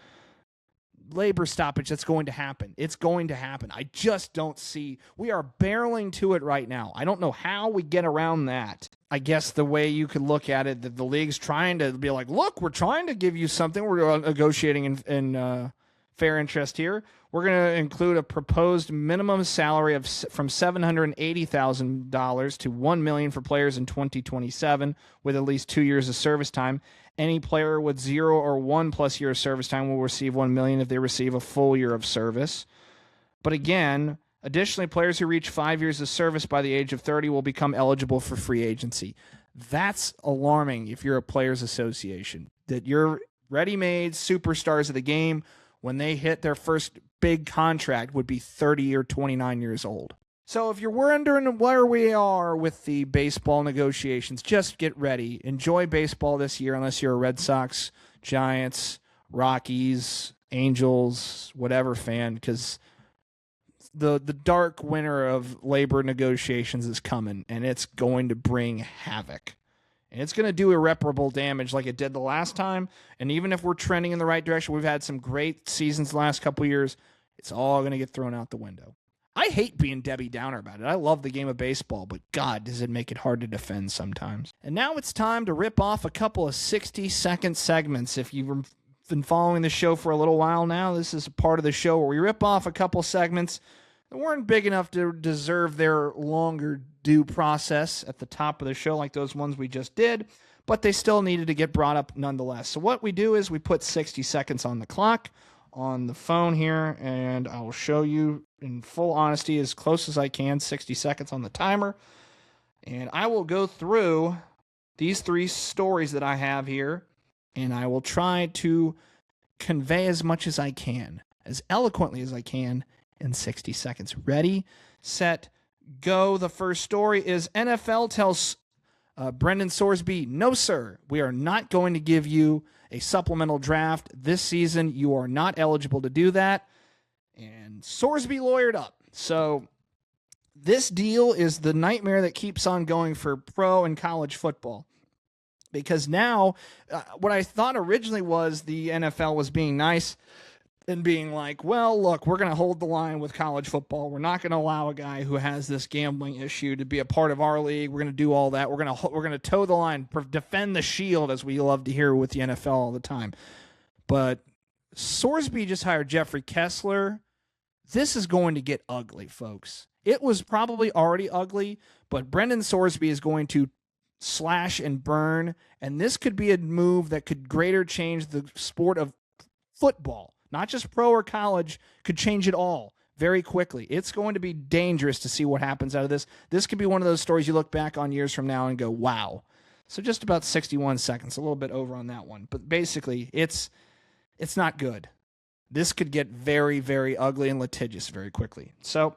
labor stoppage that's going to happen. It's going to happen. I just don't see. We are barreling to it right now. I don't know how we get around that. I guess the way you could look at it, that the league's trying to be like, look, we're trying to give you something. We're negotiating in fair interest here. We're going to include a proposed minimum salary from $780,000 to $1 million for players in 2027 with at least 2 years of service time. Any player with 0 or 1+ year of service time will receive $1 million if they receive a full year of service. But again, additionally, players who reach 5 years of service by the age of 30 will become eligible for free agency. That's alarming if you're a players' association, that your ready-made superstars of the game, when they hit their first big contract, would be 30 or 29 years old. So if you're wondering where we are with the baseball negotiations, just get ready. Enjoy baseball this year, unless you're a Red Sox, Giants, Rockies, Angels, whatever fan, because the dark winter of labor negotiations is coming, and it's going to bring havoc. And it's going to do irreparable damage like it did the last time. And even if we're trending in the right direction, we've had some great seasons the last couple years, it's all going to get thrown out the window. I hate being Debbie Downer about it. I love the game of baseball, but God, does it make it hard to defend sometimes. And now it's time to rip off a couple of 60-second segments. If you've been following the show for a little while now, this is a part of the show where we rip off a couple segments that weren't big enough to deserve their longer due process at the top of the show like those ones we just did, but they still needed to get brought up nonetheless. So what we do is we put 60 seconds on the clock on the phone here, and I will show you in full honesty as close as I can, 60 seconds on the timer. And I will go through these 3 stories that I have here, and I will try to convey as much as I can, as eloquently as I can, in 60 seconds. Ready, set, go. The first story is NFL tells Brendan Sorsby, no, sir, we are not going to give you a supplemental draft this season. You are not eligible to do that. And Sorsby lawyered up. So this deal is the nightmare that keeps on going for pro and college football. Because now, what I thought originally was the NFL was being nice and being like, well, look, we're going to hold the line with college football. We're not going to allow a guy who has this gambling issue to be a part of our league. We're going to do all that. We're going to toe the line, defend the shield, as we love to hear with the NFL all the time. But Sorsby just hired Jeffrey Kessler. This is going to get ugly, folks. It was probably already ugly, but Brendan Sorsby is going to slash and burn, and this could be a move that could greater change the sport of football. Not just pro or college, could change it all very quickly. It's going to be dangerous to see what happens out of this. This could be one of those stories you look back on years from now and go, wow. So just about 61 seconds, a little bit over on that one. But basically, it's not good. This could get very, very ugly and litigious very quickly. So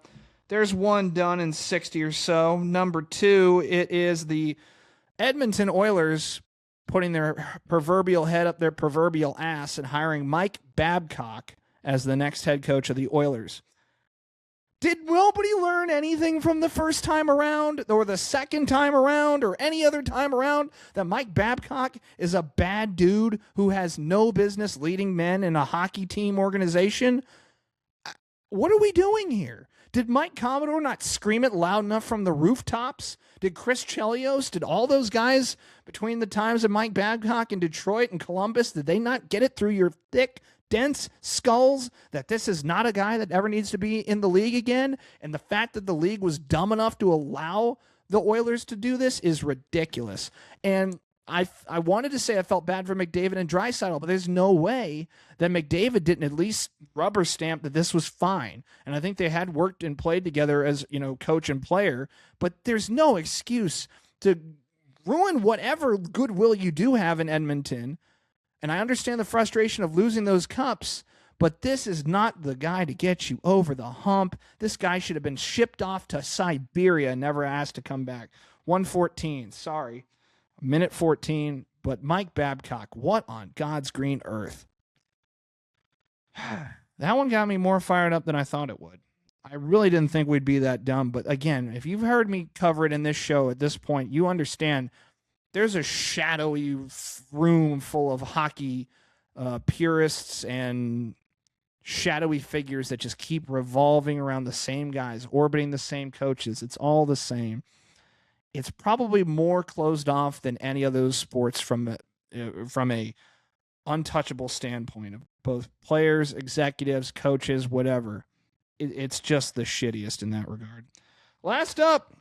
there's one done in 60 or so. Number 2, it is the Edmonton Oilers putting their proverbial head up their proverbial ass and hiring Mike Babcock as the next head coach of the Oilers. Did nobody learn anything from the first time around or the second time around or any other time around that Mike Babcock is a bad dude who has no business leading men in a hockey team organization? What are we doing here? Did Mike Commodore not scream it loud enough from the rooftops? Did Chris Chelios, did all those guys between the times of Mike Babcock in Detroit and Columbus, did they not get it through your thick, dense skulls that this is not a guy that ever needs to be in the league again? And the fact that the league was dumb enough to allow the Oilers to do this is ridiculous. And I wanted to say I felt bad for McDavid and Draisaitl, but there's no way that McDavid didn't at least rubber stamp that this was fine. And I think they had worked and played together as, coach and player, but there's no excuse to ruin whatever goodwill you do have in Edmonton. And I understand the frustration of losing those cups, but this is not the guy to get you over the hump. This guy should have been shipped off to Siberia and never asked to come back. 1:14, sorry. Minute 14, but Mike Babcock, what on God's green earth? That one got me more fired up than I thought it would. I really didn't think we'd be that dumb, but again, if you've heard me cover it in this show at this point, you understand there's a shadowy room full of hockey purists and shadowy figures that just keep revolving around the same guys, orbiting the same coaches. It's all the same. It's probably more closed off than any of those sports from a untouchable standpoint of both players, executives, coaches, whatever. It's just the shittiest in that regard. Last up,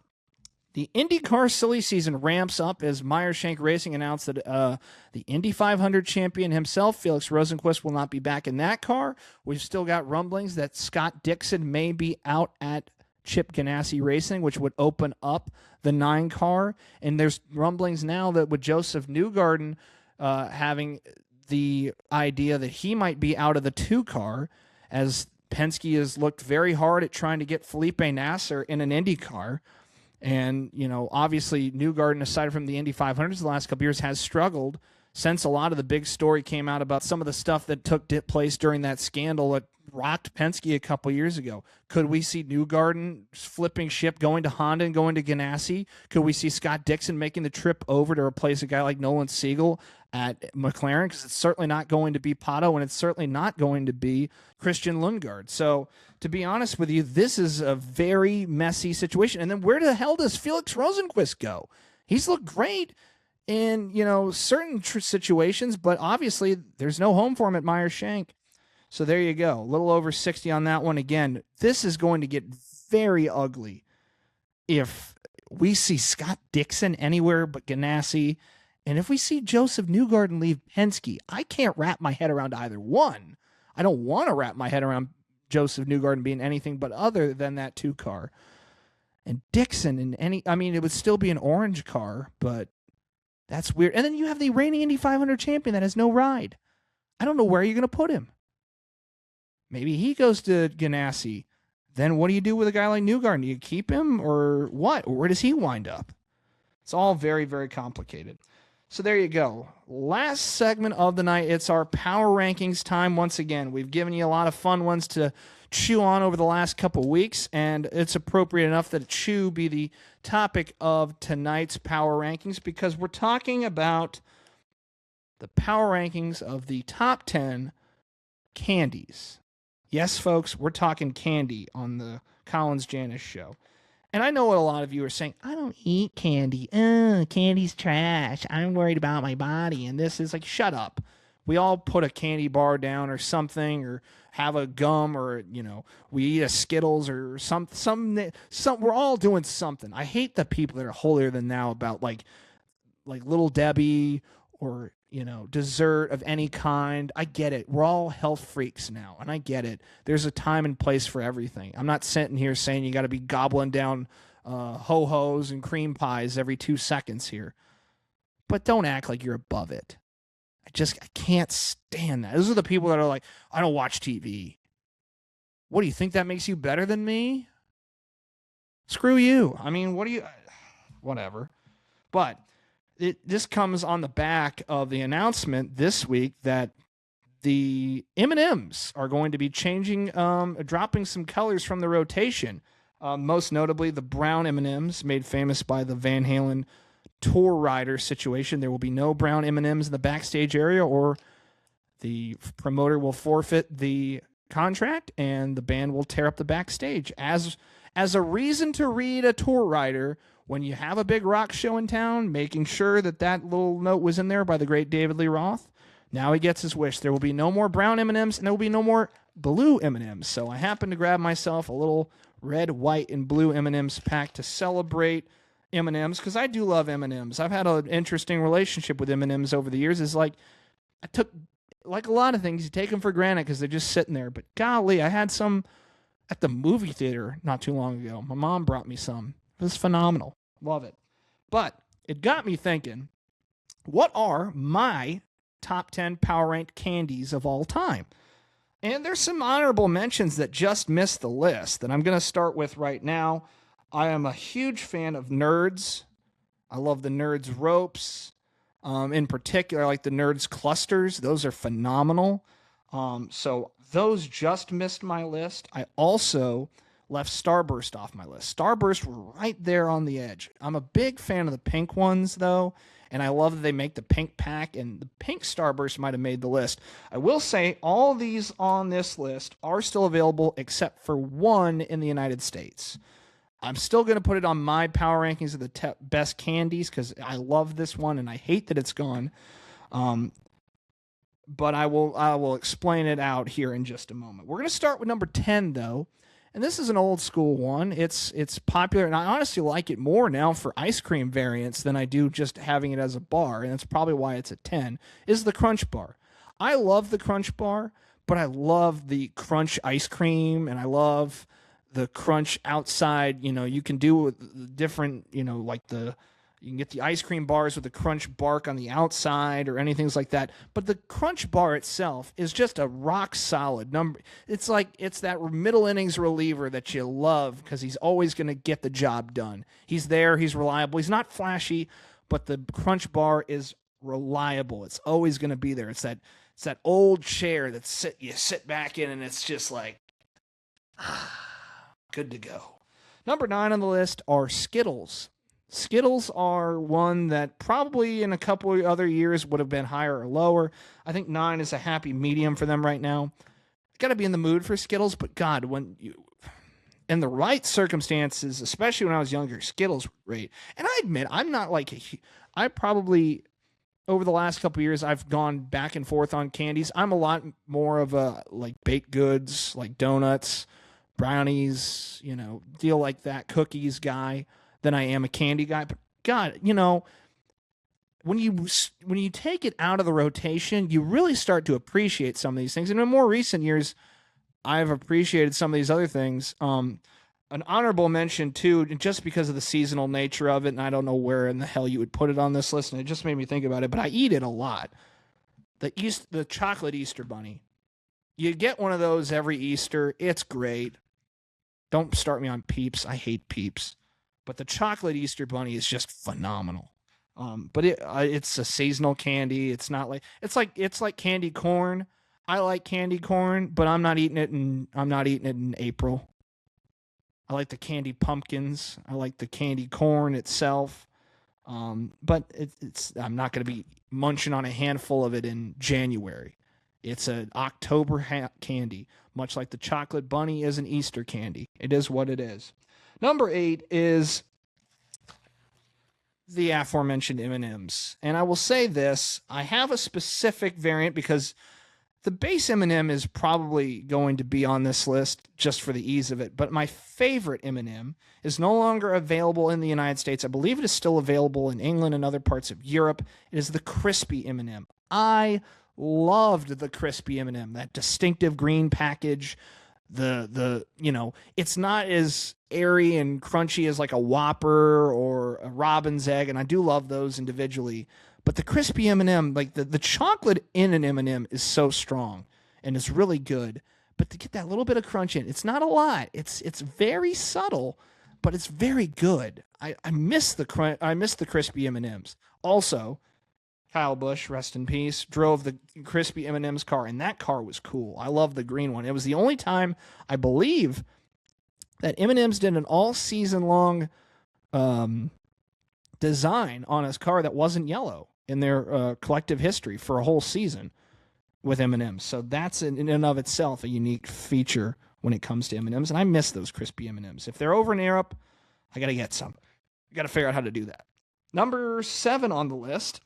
the IndyCar silly season ramps up as Meyershank Racing announced that the Indy 500 champion himself, Felix Rosenqvist, will not be back in that car. We've still got rumblings that Scott Dixon may be out at Chip Ganassi Racing, which would open up the 9 car. And there's rumblings now that with Joseph Newgarden having the idea that he might be out of the 2 car, as Penske has looked very hard at trying to get Felipe Nasser in an Indy car. And, obviously Newgarden, aside from the Indy 500s the last couple years, has struggled since a lot of the big story came out about some of the stuff that took place during that scandal that rocked Penske a couple years ago. Could we see Newgarden flipping ship, going to Honda and going to Ganassi? Could we see Scott Dixon making the trip over to replace a guy like Nolan Siegel at McLaren? Because it's certainly not going to be Pato, and it's certainly not going to be Christian Lundgaard. So, to be honest with you, this is a very messy situation. And then where the hell does Felix Rosenqvist go? He's looked great in, certain situations, but obviously there's no home for him at Meyershank. So there you go. A little over 60 on that one. Again, this is going to get very ugly if we see Scott Dixon anywhere but Ganassi. And if we see Joseph Newgarden leave Penske, I can't wrap my head around either one. I don't want to wrap my head around Joseph Newgarden being anything but other than that 2 car. And Dixon in it would still be an orange car, but that's weird. And then you have the reigning Indy 500 champion that has no ride. I don't know where you're going to put him. Maybe he goes to Ganassi. Then what do you do with a guy like Newgarden? Do you keep him or what? Or where does he wind up? It's all very, very complicated. So there you go. Last segment of the night. It's our power rankings time once again. We've given you a lot of fun ones to chew on over the last couple weeks, and it's appropriate enough that chew be the topic of tonight's power rankings because we're talking about the power rankings of the top 10 candies. Yes, folks, we're talking candy on the Collins Janus Show. And I know what a lot of you are saying. I don't eat candy. Candy's trash. I'm worried about my body. And this is like, shut up. We all put a candy bar down or something, or have a gum, or we eat a Skittles or some. We're all doing something. I hate the people that are holier than thou about like Little Debbie or dessert of any kind. I get it. We're all health freaks now, and I get it. There's a time and place for everything. I'm not sitting here saying you got to be gobbling down ho-hos and cream pies every 2 seconds here. But don't act like you're above it. I can't stand that. Those are the people that are like, I don't watch TV. What, do you think that makes you better than me? Screw you. I mean, whatever. But this comes on the back of the announcement this week that the M&Ms are going to be changing, dropping some colors from the rotation. Most notably, the brown M&Ms, made famous by the Van Halen tour rider situation. There will be no brown M&Ms in the backstage area, or the promoter will forfeit the contract and the band will tear up the backstage. As a reason to read a tour rider when you have a big rock show in town, making sure that little note was in there by the great David Lee Roth. Now he gets his wish. There will be no more brown M&Ms, and there will be no more blue M&Ms. So I happened to grab myself a little red, white, and blue M&Ms pack to celebrate M&Ms, because I do love M&Ms. I've had an interesting relationship with M&Ms over the years. It's like, I took, like a lot of things, you take them for granted because they're just sitting there. But golly, I had some at the movie theater not too long ago. My mom brought me some. It was phenomenal. Love it. But it got me thinking, what are my top 10 power ranked candies of all time? And there's some honorable mentions that just missed the list that I'm going to start with right now. I am a huge fan of Nerds. I love the Nerds ropes. In particular, I like the Nerds clusters. Those are phenomenal. So those just missed my list. I also left Starburst off my list. Starburst were right there on the edge. I'm a big fan of the pink ones, though, And I love that they make the pink pack, and the pink Starburst might have made the list. I will say all these on this list are still available except for one in the United States. I'm still going to put it on my power rankings of the best candies because I love this one and I hate that it's gone. But I will explain it out here in just a moment. We're going to start with number 10, though. And this is an old school one. It's popular, and I honestly like it more now for ice cream variants than I do just having it as a bar, and that's probably why it's at 10, is the Crunch Bar. I love the Crunch Bar, but I love the Crunch ice cream, and I love the Crunch outside. You can do with different, you can get the ice cream bars with the Crunch bark on the outside or anything like that. But the Crunch bar itself is just a rock solid number. It's that middle innings reliever that you love because he's always going to get the job done. He's there. He's reliable. He's not flashy, but the Crunch bar is reliable. It's always going to be there. It's that old chair that you sit back in and it's just like, good to go. Number 9 on the list are Skittles. Skittles are one that probably in a couple of other years would have been higher or lower. I think 9 is a happy medium for them right now. Got to be in the mood for Skittles, but God, when you in the right circumstances, especially when I was younger, Skittles were great. And I admit, I'm not I probably over the last couple of years I've gone back and forth on candies. I'm a lot more of a baked goods, like donuts, brownies, deal like that, cookies guy than I am a candy guy. But God, when you take it out of the rotation, you really start to appreciate some of these things. And in more recent years, I've appreciated some of these other things. An honorable mention too, just because of the seasonal nature of it, and I don't know where in the hell you would put it on this list, and it just made me think about it, but I eat it a lot. The chocolate Easter bunny. You get one of those every Easter. It's great. Don't start me on Peeps. I hate Peeps. But the chocolate Easter bunny is just phenomenal. But it's a seasonal candy. It's like candy corn. I like candy corn, but I'm not eating it in April. I like the candy pumpkins. I like the candy corn itself. But I'm not going to be munching on a handful of it in January. It's an October candy, much like the chocolate bunny is an Easter candy. It is what it is. Number 8 is the aforementioned M&Ms. And I will say this, I have a specific variant because the base M&M is probably going to be on this list just for the ease of it. But my favorite M&M is no longer available in the United States. I believe it is still available in England and other parts of Europe. It is the crispy M&M. I loved the crispy M&M, that distinctive green package. It's not as airy and crunchy as like a Whopper or a Robin's Egg, and I do love those individually. But the crispy M&M, like the chocolate in an M&M is so strong and it's really good. But to get that little bit of crunch in, it's not a lot. It's very subtle, but it's very good. I miss the crispy M&Ms. Also, Kyle Busch, rest in peace, drove the crispy M&M's car, and that car was cool. I love the green one. It was the only time, I believe, that M&M's did an all-season-long design on his car that wasn't yellow in their collective history for a whole season with M&M's. So that's in and of itself a unique feature when it comes to M&M's, and I miss those crispy M&M's. If they're over in Europe, I got to get some. I got to figure out how to do that. Number 7 on the list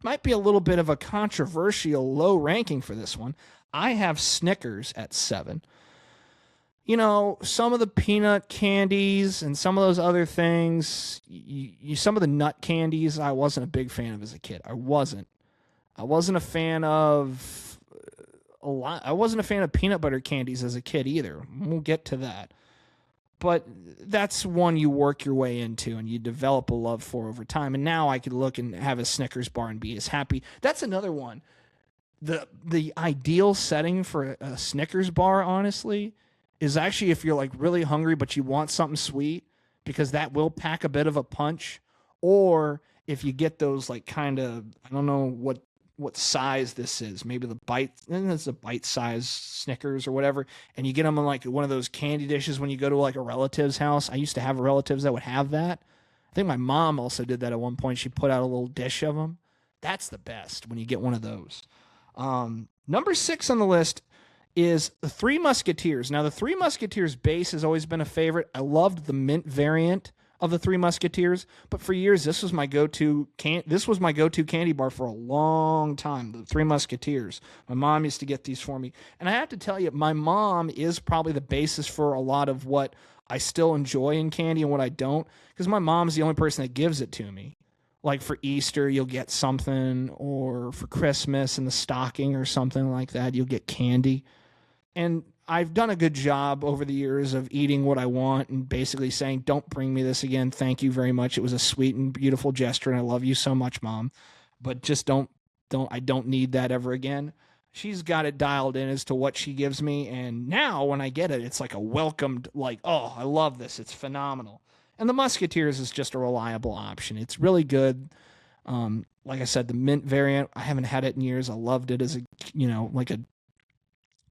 might be a little bit of a controversial low ranking for this one. I have Snickers at 7. Some of the peanut candies and some of those other things, some of the nut candies, I wasn't a big fan of as a kid. I wasn't a fan of a lot. I wasn't a fan of peanut butter candies as a kid either. We'll get to that. But that's one you work your way into and you develop a love for over time. And now I could look and have a Snickers bar and be as happy. That's another one. The ideal setting for a Snickers bar, honestly, is actually if you're like really hungry but you want something sweet, because that will pack a bit of a punch. Or if you get those like kind of, I don't know what size this is, maybe it's a bite size Snickers or whatever, and you get them in like one of those candy dishes when you go to like a relative's house. I used to have relatives that would have that. I think my mom also did that at one point. She put out a little dish of them. That's the best when you get one of those. Number 6 on the list is the Three Musketeers. Now, the Three Musketeers base has always been a favorite. I loved the mint variant of the Three Musketeers, but for years this was my go-to candy bar for a long time. The Three Musketeers. My mom used to get these for me, and I have to tell you, my mom is probably the basis for a lot of what I still enjoy in candy and what I don't, because my mom's the only person that gives it to me. Like for Easter, you'll get something, or for Christmas in the stocking or something like that, you'll get candy. And I've done a good job over the years of eating what I want and basically saying, don't bring me this again. Thank you very much. It was a sweet and beautiful gesture, and I love you so much, Mom. But just I don't need that ever again. She's got it dialed in as to what she gives me. And now when I get it, it's like a welcomed, like, oh, I love this. It's phenomenal. And the Musketeers is just a reliable option. It's really good. Like I said, the mint variant, I haven't had it in years. I loved it as a, like a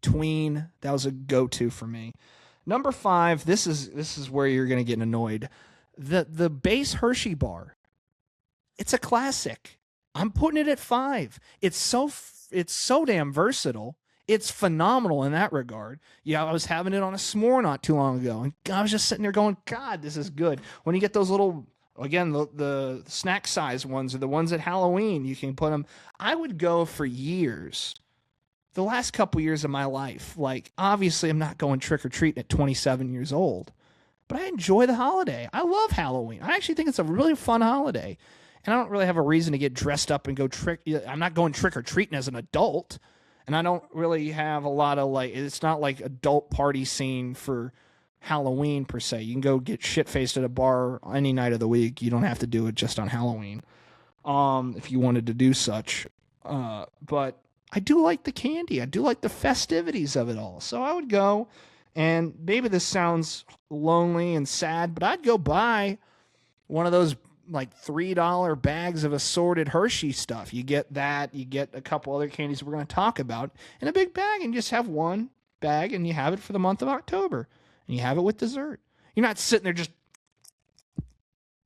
tween. That was a go-to for me. Number 5, this is where you're going to get annoyed. The base Hershey bar. It's a classic. I'm putting it at 5. It's so damn versatile. It's phenomenal in that regard. Yeah, I was having it on a s'more not too long ago, and I was just sitting there going, God, this is good. When you get those little, again, the snack size ones or the ones at Halloween, you can put them. I would go for years, the last couple years of my life. Like, obviously, I'm not going trick-or-treating at 27 years old, but I enjoy the holiday. I love Halloween. I actually think it's a really fun holiday, and I don't really have a reason to get dressed up and go I'm not going trick-or-treating as an adult. And I don't really have a lot of, like, it's not like adult party scene for Halloween per se. You can go get shit-faced at a bar any night of the week. You don't have to do it just on Halloween if you wanted to do such. But I do like the candy. I do like the festivities of it all. So I would go, and maybe this sounds lonely and sad, but I'd go buy one of those like $3 bags of assorted Hershey stuff. You get that, you get a couple other candies we're going to talk about in a big bag, and just have one bag, and you have it for the month of October, and you have it with dessert. You're not sitting there just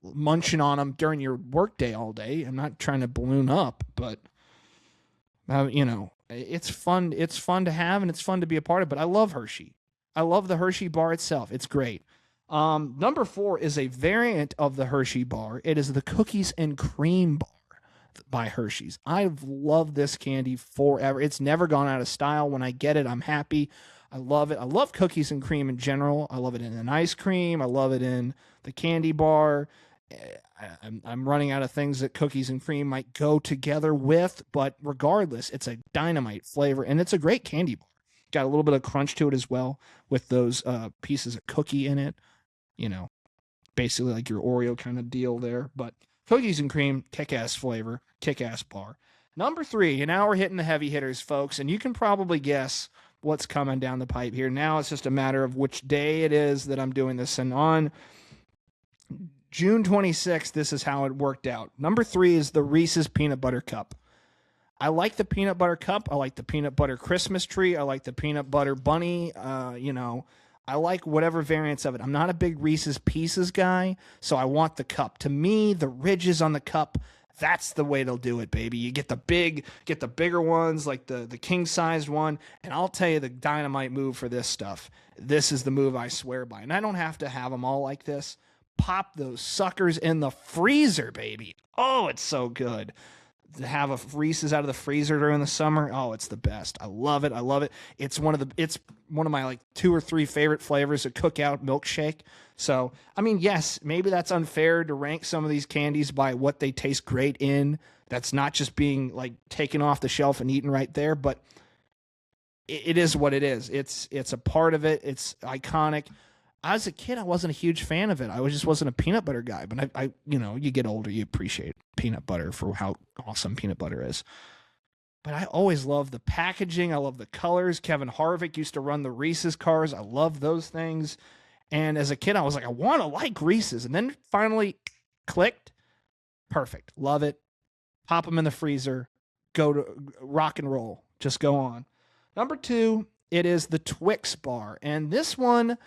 munching on them during your workday all day. I'm not trying to balloon up, but it's fun. It's fun to have, and it's fun to be a part of. But I love Hershey. I love the Hershey bar itself. It's great. Number 4 is a variant of the Hershey bar. It is the Cookies and Cream bar by Hershey's. I've loved this candy forever. It's never gone out of style. When I get it, I'm happy. I love it. I love cookies and cream in general. I love it in an ice cream. I love it in the candy bar. I'm running out of things that cookies and cream might go together with, but regardless, it's a dynamite flavor, and it's a great candy bar. Got a little bit of crunch to it as well with those pieces of cookie in it. Basically like your Oreo kind of deal there. But cookies and cream, kick-ass flavor, kick-ass bar. Number 3, and now we're hitting the heavy hitters, folks, and you can probably guess what's coming down the pipe here. Now it's just a matter of which day it is that I'm doing this. And on June 26th, this is how it worked out. Number 3 is the Reese's Peanut Butter Cup. I like the peanut butter cup. I like the peanut butter Christmas tree. I like the peanut butter bunny. I like whatever variants of it. I'm not a big Reese's Pieces guy, so I want the cup. To me, the ridges on the cup, that's the way they'll do it, baby. You get the bigger ones, like the king-sized one, and I'll tell you the dynamite move for this stuff. This is the move I swear by, and I don't have to have them all like this. Pop those suckers in the freezer, baby. Oh, it's so good. To have a Reese's out of the freezer during the summer, oh, it's the best. I love it. I love it. It's one of my like 2 or 3 favorite flavors, a cookout milkshake. So, I mean, yes, maybe that's unfair to rank some of these candies by what they taste great in. That's not just being like taken off the shelf and eaten right there, but it is what it is. It's a part of it. It's iconic. As a kid, I wasn't a huge fan of it. I just wasn't a peanut butter guy. But I you get older, you appreciate peanut butter for how awesome peanut butter is. But I always loved the packaging. I love the colors. Kevin Harvick used to run the Reese's cars. I love those things. And as a kid, I was like, I want to like Reese's. And then finally clicked. Perfect. Love it. Pop them in the freezer. Go to rock and roll. Just go on. Number 2, it is the Twix bar. And this one,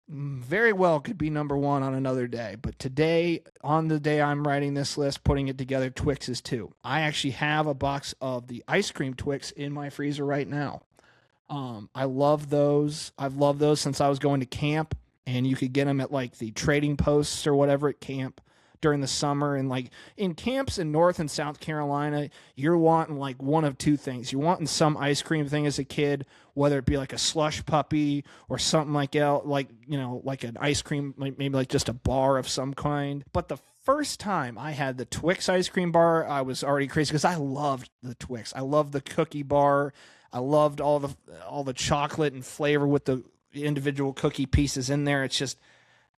very well could be number one on another day. But today, on the day I'm writing this list, putting it together, Twix is 2. I actually have a box of the ice cream Twix in my freezer right now. I love those. I've loved those since I was going to camp, and you could get them at like the trading posts or whatever at camp during the summer. And like in camps in North and South Carolina, you're wanting like one of two things. You're wanting some ice cream thing as a kid, whether it be like a slush puppy or something like like an ice cream, like maybe like just a bar of some kind. But the first time I had the Twix ice cream bar, I was already crazy because I loved the Twix. I loved the cookie bar. I loved all the chocolate and flavor with the individual cookie pieces in there. It's just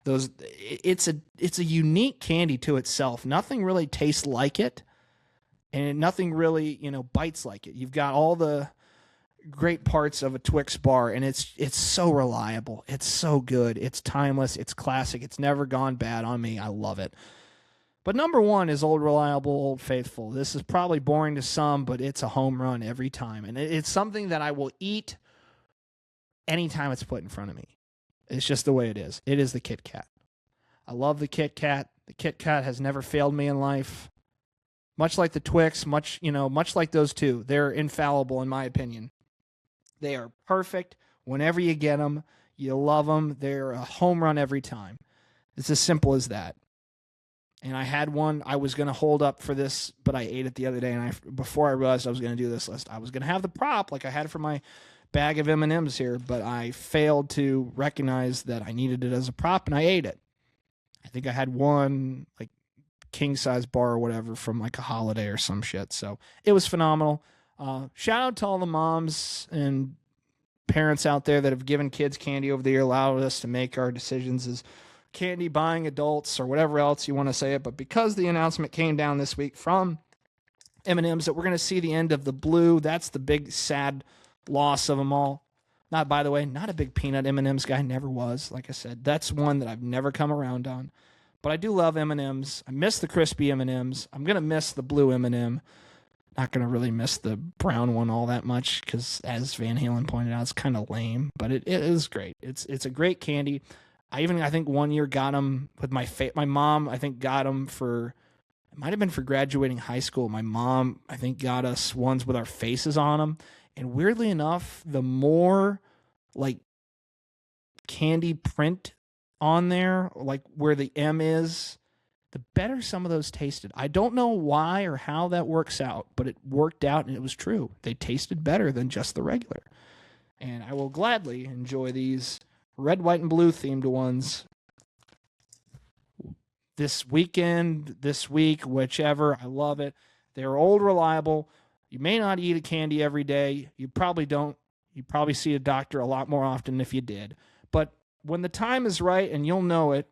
it's a unique candy to itself. Nothing really tastes like it, and nothing really, bites like it. You've got all the great parts of a Twix bar, and it's so reliable. It's so good. It's timeless. It's classic. It's never gone bad on me. I love it. But number one is Old Reliable, Old Faithful. This is probably boring to some, but it's a home run every time. And it's something that I will eat anytime it's put in front of me. It's just the way it is. It is the Kit Kat. I love the Kit Kat. The Kit Kat has never failed me in life. Much like the Twix, much like those two. They're infallible in my opinion. They are perfect whenever you get them. You love them. They're a home run every time. It's as simple as that. And I had one I was going to hold up for this, but I ate it the other day. And before I realized I was going to do this list, I was going to have the prop like I had for my bag of M&Ms here, but I failed to recognize that I needed it as a prop, and I ate it. I think I had one like king-size bar or whatever from like a holiday or some shit. So it was phenomenal. Shout out to all the moms and parents out there that have given kids candy over the year, allowed us to make our decisions as candy buying adults or whatever else you want to say it. But because the announcement came down this week from M&M's that we're going to see the end of the blue, that's the big sad loss of them all. By the way, not a big peanut M&M's guy, never was. Like I said, that's one that I've never come around on. But I do love M&M's. I miss the crispy M&M's. I'm going to miss the blue M&M. Not going to really miss the brown one all that much because, as Van Halen pointed out, it's kind of lame. But it is great. It's a great candy. I think one year got them with my mom. I think got them for, it might have been for graduating high school. My mom, I think, got us ones with our faces on them. And weirdly enough, the more like candy print on there, like where the M is, the better some of those tasted. I don't know why or how that works out, but it worked out and it was true. They tasted better than just the regular. And I will gladly enjoy these red, white, and blue themed ones this weekend, this week, whichever. I love it. They're old, reliable. You may not eat a candy every day. You probably don't. You probably see a doctor a lot more often if you did. But when the time is right, and you'll know it,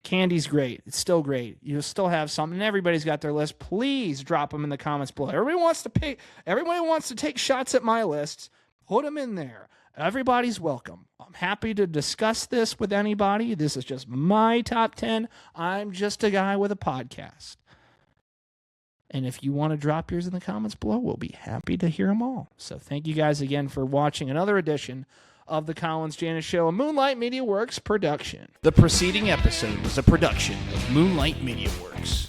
candy's great. It's still great. You'll still have something. And everybody's got their list. Please drop them in the comments below. Everybody wants to take shots at my lists. Put them in there. Everybody's welcome. I'm happy to discuss this with anybody. This is just my top 10. I'm just a guy with a podcast. And if you want to drop yours in the comments below, we'll be happy to hear them all. So thank you guys again for watching another edition of the Janus Show, a Moonlight Media Works production. The preceding episode was a production of Moonlight Media Works.